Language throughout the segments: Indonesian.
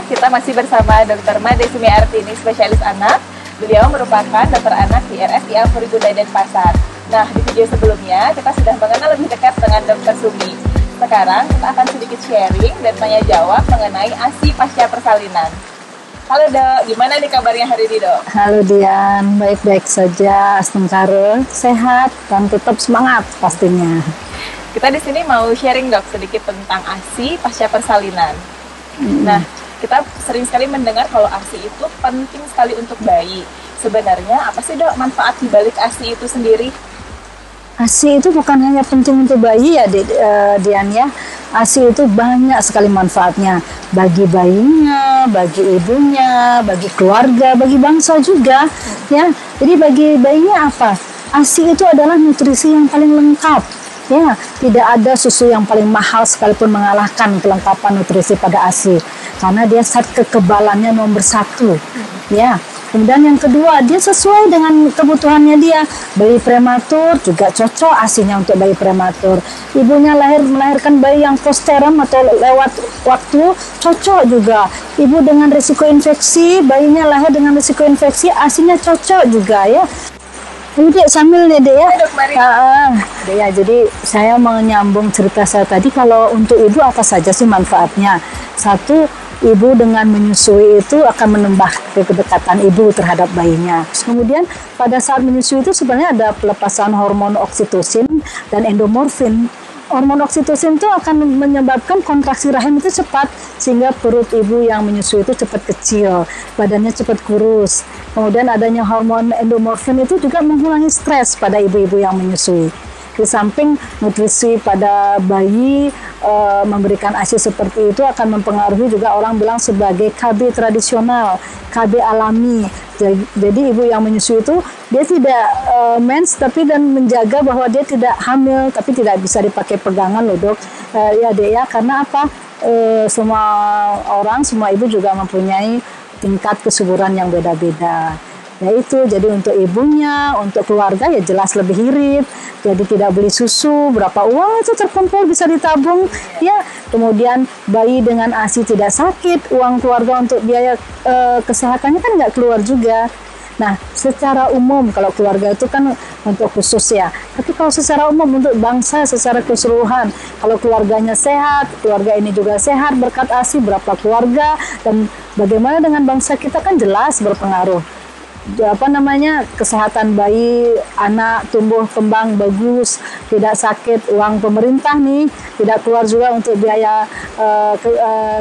kita masih bersama Dr. Made Sumiartini, spesialis anak. Beliau merupakan dokter anak di RSI Amfurigunda Denpasar. Nah, di video sebelumnya kita sudah mengenal lebih dekat dengan Dr. Sumi. Sekarang kita akan sedikit sharing dan tanya jawab mengenai ASI pasca persalinan. Halo Dok, gimana nih kabarnya hari ini Dok? Halo Dian, baik-baik saja, astengkare, sehat, dan tetap semangat pastinya. Kita di sini mau sharing Dok sedikit tentang ASI pasca persalinan. Nah, kita sering sekali mendengar kalau ASI itu penting sekali untuk bayi. Sebenarnya apa sih Dok manfaat di balik ASI itu sendiri? ASI itu bukan hanya penting untuk bayi ya Dian ya. ASI itu banyak sekali manfaatnya bagi bayinya, bagi ibunya, bagi keluarga, bagi bangsa juga ya. Jadi bagi bayinya apa? ASI itu adalah nutrisi yang paling lengkap. Ya, tidak ada susu yang paling mahal sekalipun mengalahkan kelengkapan nutrisi pada ASI karena dia zat kekebalannya nomor 1. Ya, kemudian yang kedua dia sesuai dengan kebutuhannya dia. Bayi prematur juga cocok ASInya untuk bayi prematur. Ibunya melahirkan bayi yang postpartum atau lewat waktu cocok juga. Ibu dengan risiko infeksi, bayinya lahir dengan risiko infeksi, ASInya cocok juga ya. Ini Dek, sambil nih Dek ya. Dek ya, jadi saya mau nyambung cerita saya tadi. Kalau untuk ibu apa saja sih manfaatnya? Satu, ibu dengan menyusui itu akan menambah kedekatan ibu terhadap bayinya. Kemudian pada saat menyusui itu sebenarnya ada pelepasan hormon oksitosin dan endomorfin. Hormon oksitosin itu akan menyebabkan kontraksi rahim itu cepat sehingga perut ibu yang menyusui itu cepat kecil, badannya cepat kurus. Kemudian adanya hormon endomorfin itu juga mengurangi stres pada ibu-ibu yang menyusui. Di samping nutrisi pada bayi memberikan ASI seperti itu akan mempengaruhi juga orang bilang sebagai KB tradisional, KB alami. Jadi ibu yang menyusui itu dia tidak mens tapi dan menjaga bahwa dia tidak hamil tapi tidak bisa dipakai pegangan loh Dok. Ya Dek ya, karena apa? Semua orang, semua ibu juga mempunyai tingkat kesuburan yang beda-beda. Ya itu, jadi untuk ibunya, untuk keluarga ya jelas lebih irit. Jadi tidak beli susu, berapa uang itu terkumpul bisa ditabung. Ya, kemudian bayi dengan ASI tidak sakit, uang keluarga untuk biaya kesehatannya kan nggak keluar juga. Nah, secara umum kalau keluarga itu kan untuk khusus ya. Tapi kalau secara umum untuk bangsa secara keseluruhan, kalau keluarganya sehat, keluarga ini juga sehat berkat ASI, berapa keluarga dan bagaimana dengan bangsa kita kan jelas berpengaruh. Kesehatan bayi, anak tumbuh kembang bagus, tidak sakit, uang pemerintah nih tidak keluar juga untuk biaya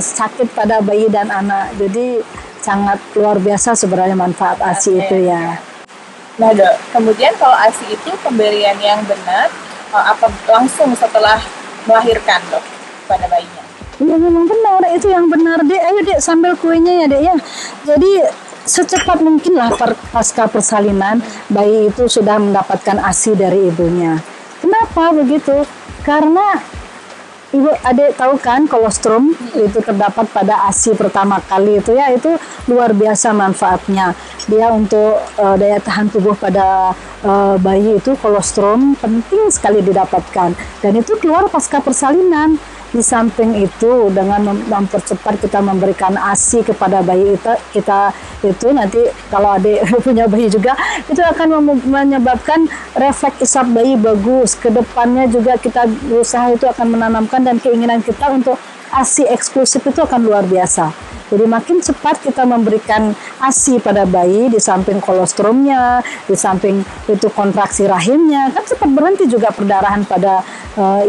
sakit pada bayi dan anak. Jadi sangat luar biasa sebenarnya manfaat ASI itu ya. Nah Dok, kemudian kalau ASI itu pemberian yang benar apa langsung setelah melahirkan Dok pada bayinya? Ya memang benar, itu yang benar Dek. Ayo Dek sambil kuenya ya Dek ya. Jadi secepat mungkin lah pasca persalinan bayi itu sudah mendapatkan ASI dari ibunya. Kenapa begitu? Karena ibu adik tahu kan kolostrum itu terdapat pada ASI pertama kali itu ya, itu luar biasa manfaatnya. Dia untuk daya tahan tubuh pada bayi itu kolostrum penting sekali didapatkan dan itu keluar pasca persalinan. Di samping itu dengan mempercepat kita memberikan ASI kepada bayi kita itu nanti kalau adik punya bayi juga itu akan menyebabkan refleks isap bayi bagus. Kedepannya juga kita berusaha itu akan menanamkan dan keinginan kita untuk ASI eksklusif itu akan luar biasa. Jadi makin cepat kita memberikan ASI pada bayi, di samping kolostrumnya, di samping itu kontraksi rahimnya, kan cepat berhenti juga perdarahan pada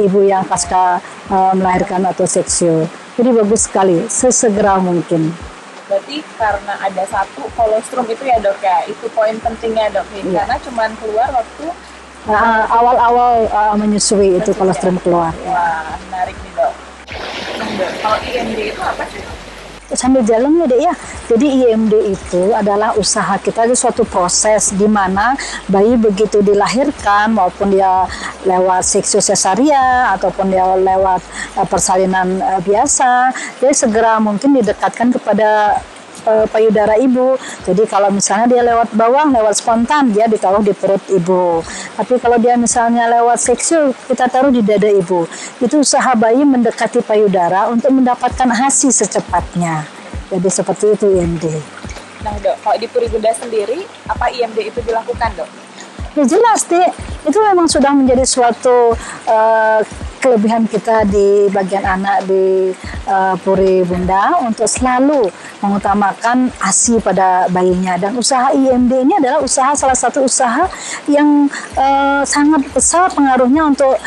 ibu yang pasca melahirkan atau seksio. Jadi bagus sekali, sesegera mungkin. Berarti karena ada satu kolostrum itu ya Dok ya, itu poin pentingnya Dok ya. Karena cuma keluar waktu awal-awal menyusui itu kolostrum keluar. Wah, menarik nih Dok. Kalau IMD itu apa sih? Sambil jalan ya Dek ya. Jadi IMD itu adalah usaha kita, itu suatu proses di mana bayi begitu dilahirkan maupun dia lewat seksio sesaria ataupun dia lewat persalinan biasa, dia segera mungkin didekatkan kepada payudara ibu. Jadi kalau misalnya dia lewat bawah, lewat spontan, dia ditaruh di perut ibu. Tapi kalau dia misalnya lewat seksio, kita taruh di dada ibu. Itu usaha bayi mendekati payudara untuk mendapatkan ASI secepatnya. Jadi seperti itu IMD. Nah dok, kalau di Puri Bunda sendiri, apa IMD itu dilakukan dok? Ya jelas deh, itu memang sudah menjadi suatu kelebihan kita di bagian anak di Puri Bunda untuk selalu mengutamakan ASI pada bayinya. Dan usaha IMD ini adalah salah satu usaha yang sangat besar pengaruhnya untuk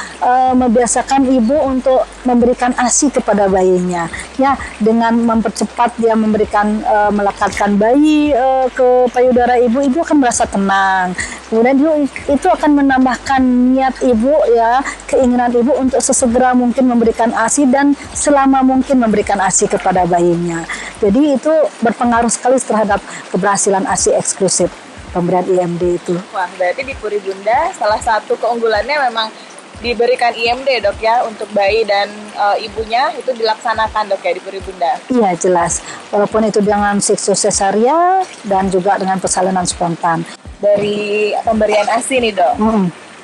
membiasakan ibu untuk memberikan ASI kepada bayinya. Ya, dengan mempercepat dia memberikan melekatkan bayi ke payudara ibu, ibu akan merasa tenang. Kemudian itu akan menambahkan niat ibu, ya, keinginan ibu untuk sesegera mungkin memberikan ASI dan selama mungkin memberikan ASI kepada bayinya. Jadi itu berpengaruh sekali terhadap keberhasilan ASI eksklusif pemberian IMD itu. Wah, berarti di Puri Bunda salah satu keunggulannya memang diberikan IMD dok ya, untuk bayi dan ibunya itu dilaksanakan dok ya di Puri Bunda. Iya jelas, walaupun itu dengan siksus cesaria dan juga dengan persalinan spontan. Dari pemberian ASI nih dok,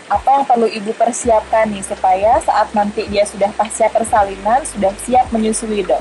apa yang perlu ibu persiapkan nih supaya saat nanti dia sudah pasca persalinan sudah siap menyusui dok?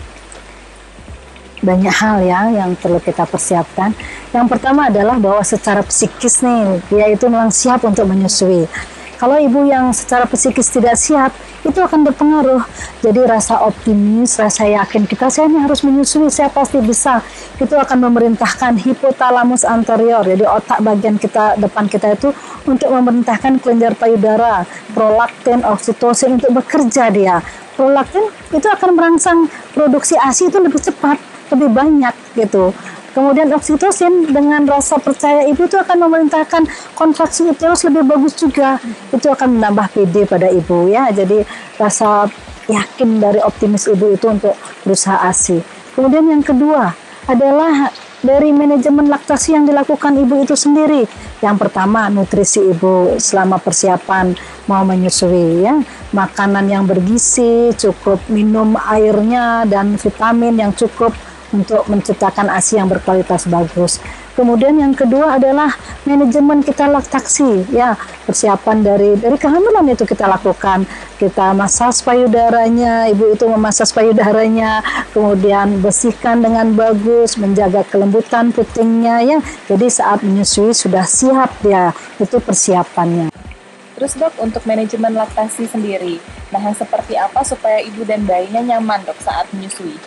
Banyak hal ya yang perlu kita persiapkan. Yang pertama adalah bahwa secara psikis nih, dia itu memang siap untuk menyusui. Kalau ibu yang secara psikis tidak siap, itu akan berpengaruh. Jadi rasa optimis, rasa yakin saya ini harus menyusui, saya pasti bisa. Itu akan memerintahkan hipotalamus anterior, jadi otak bagian kita depan kita itu untuk memerintahkan kelenjar payudara, prolaktin, oksitosin untuk bekerja dia. Prolaktin itu akan merangsang produksi ASI itu lebih cepat, lebih banyak gitu. Kemudian oksitosin dengan rasa percaya ibu itu akan memerintahkan kontraksi uterus lebih bagus juga. Itu akan menambah PD pada ibu ya. Jadi rasa yakin dari optimis ibu itu untuk berusaha ASI. Kemudian yang kedua adalah dari manajemen laktasi yang dilakukan ibu itu sendiri. Yang pertama, nutrisi ibu selama persiapan mau menyusui ya. Makanan yang bergizi, cukup minum airnya dan vitamin yang cukup untuk menciptakan ASI yang berkualitas bagus. Kemudian yang kedua adalah manajemen kita laktasi ya, persiapan dari kehamilan itu kita lakukan. Kita masas payudaranya, ibu itu memasas payudaranya, kemudian bersihkan dengan bagus, menjaga kelembutan putingnya ya. Jadi saat menyusui sudah siap dia, itu persiapannya. Terus dok, untuk manajemen laktasi sendiri, nah seperti apa supaya ibu dan bayinya nyaman dok saat menyusui?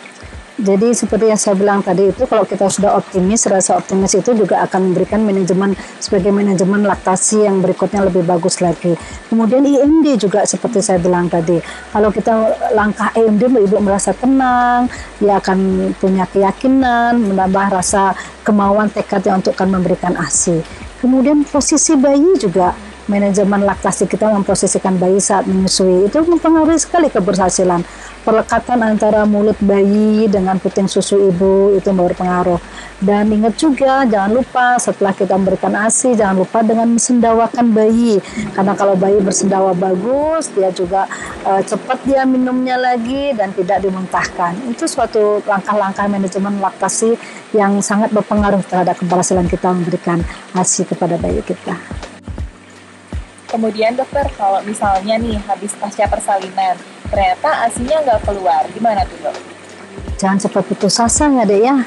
Jadi seperti yang saya bilang tadi itu, kalau kita sudah optimis, rasa optimis itu juga akan memberikan manajemen sebagai manajemen laktasi yang berikutnya lebih bagus lagi. Kemudian IMD juga seperti saya bilang tadi, kalau kita langkah IMD ibu merasa tenang, dia akan punya keyakinan, menambah rasa kemauan tekadnya untuk akan memberikan ASI. Kemudian posisi bayi juga, manajemen laktasi kita memposisikan bayi saat menyusui itu mempengaruhi sekali keberhasilan. Perlekatan antara mulut bayi dengan puting susu ibu itu berpengaruh. Dan ingat juga, jangan lupa setelah kita memberikan ASI, jangan lupa dengan mensendawakan bayi. Karena kalau bayi bersendawa bagus, dia juga cepat dia minumnya lagi dan tidak dimuntahkan. Itu suatu langkah-langkah manajemen laktasi yang sangat berpengaruh terhadap keberhasilan kita memberikan ASI kepada bayi kita. Kemudian dokter, kalau misalnya nih habis pasca persalinan, ternyata ASInya nggak keluar, gimana tuh dok? Jangan cepat putus asa ya dek ya.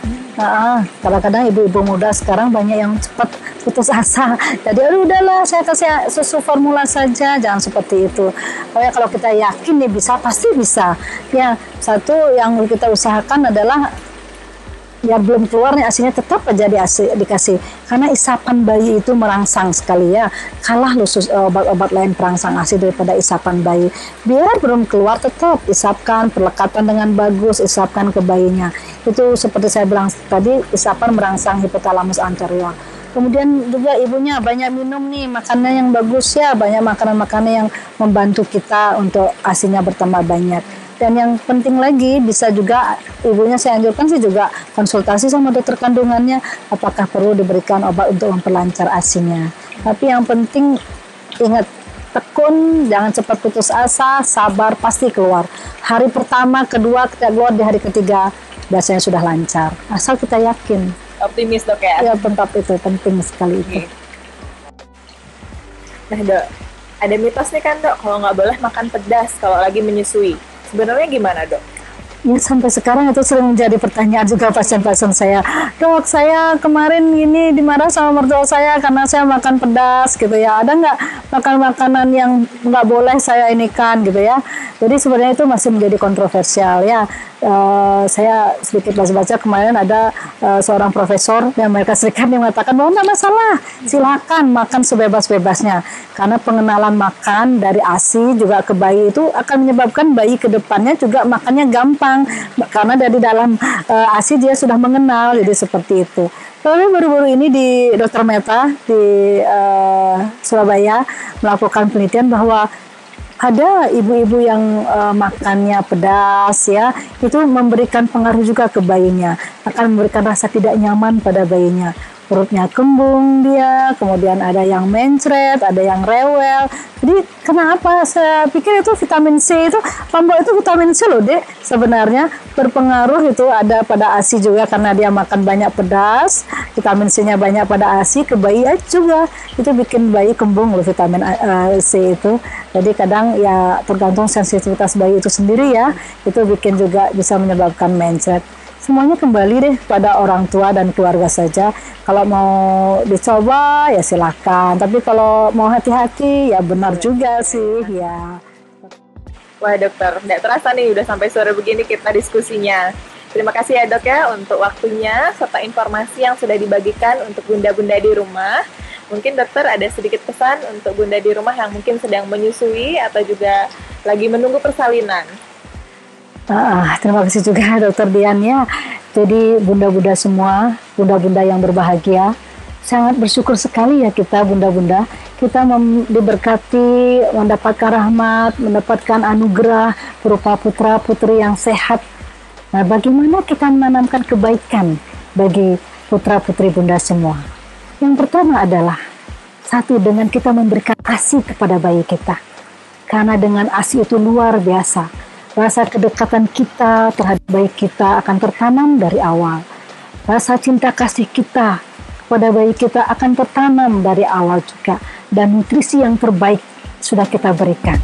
Kadang-kadang ibu-ibu muda sekarang banyak yang cepat putus asa. Jadi udahlah saya kasih susu formula saja, jangan seperti itu. Pokoknya kalau kita yakin nih bisa, pasti bisa. Ya, satu yang kita usahakan adalah ya belum keluar nih ASInya tetap aja dikasih, karena isapan bayi itu merangsang sekali ya, kalah obat-obat lain perangsang ASI daripada isapan bayi. Biar belum keluar tetap isapkan, perlekatan dengan bagus, isapkan ke bayinya. Itu seperti saya bilang tadi, isapan merangsang hipotalamus anterior. Kemudian juga ibunya banyak minum nih makanan yang bagus ya, banyak makanan-makanan yang membantu kita untuk ASInya bertambah banyak. Dan yang penting lagi, bisa juga ibunya saya anjurkan sih juga konsultasi sama dokter kandungannya, apakah perlu diberikan obat untuk memperlancar ASInya. Tapi yang penting ingat, tekun, jangan cepat putus asa, sabar, pasti keluar. Hari pertama, kedua, kita keluar di hari ketiga, biasanya sudah lancar. Asal kita yakin. Optimis dok ya? Ya, tetap itu penting sekali itu. Nah dok, ada mitos nih kan dok, kalau nggak boleh makan pedas kalau lagi menyusui. Sebenarnya gimana dok? Ya sampai sekarang itu sering menjadi pertanyaan juga pasien-pasien saya. Dok, saya kemarin ini dimarah sama mertua saya karena saya makan pedas gitu ya. Ada nggak makan makanan yang nggak boleh saya ini kan gitu ya. Jadi sebenarnya itu masih menjadi kontroversial ya. Saya sedikit baca-baca kemarin ada seorang profesor di Amerika Serikat yang mengatakan bahwa nggak masalah, silakan makan sebebas-bebasnya karena pengenalan makan dari ASI juga ke bayi itu akan menyebabkan bayi ke depannya juga makannya gampang karena dari dalam ASI dia sudah mengenal, jadi seperti itu. Lalu baru-baru ini di Dr. Meta di Surabaya melakukan penelitian bahwa ada ibu-ibu yang makannya pedas ya, itu memberikan pengaruh juga ke bayinya, akan memberikan rasa tidak nyaman pada bayinya. Perutnya kembung dia, kemudian ada yang mencret, ada yang rewel. Jadi kenapa? Saya pikir itu vitamin C itu, lombok itu vitamin C loh dek. Sebenarnya berpengaruh itu ada pada ASI juga karena dia makan banyak pedas, vitamin C-nya banyak pada ASI, ke bayi juga. Itu bikin bayi kembung loh vitamin C itu. Jadi kadang ya tergantung sensitivitas bayi itu sendiri ya, itu bikin juga bisa menyebabkan mencret. Semuanya kembali deh pada orang tua dan keluarga saja. Kalau mau dicoba ya silakan, tapi kalau mau hati-hati ya benar juga sih ya. Wah dokter, nggak terasa nih udah sampai sore begini kita diskusinya. Terima kasih ya dok ya untuk waktunya serta informasi yang sudah dibagikan untuk bunda-bunda di rumah. Mungkin dokter ada sedikit pesan untuk bunda di rumah yang mungkin sedang menyusui atau juga lagi menunggu persalinan. Terima kasih juga Dokter Dian ya. Jadi bunda-bunda semua, bunda-bunda yang berbahagia, sangat bersyukur sekali ya kita bunda-bunda. Kita diberkati, mendapatkan rahmat, mendapatkan anugerah berupa putra-putri yang sehat. Nah, bagaimana kita menanamkan kebaikan bagi putra-putri bunda semua? Yang pertama adalah, satu, dengan kita memberikan ASI kepada bayi kita. Karena dengan ASI itu luar biasa. Rasa kedekatan kita terhadap bayi kita akan tertanam dari awal. Rasa cinta kasih kita kepada bayi kita akan tertanam dari awal juga. Dan nutrisi yang terbaik sudah kita berikan.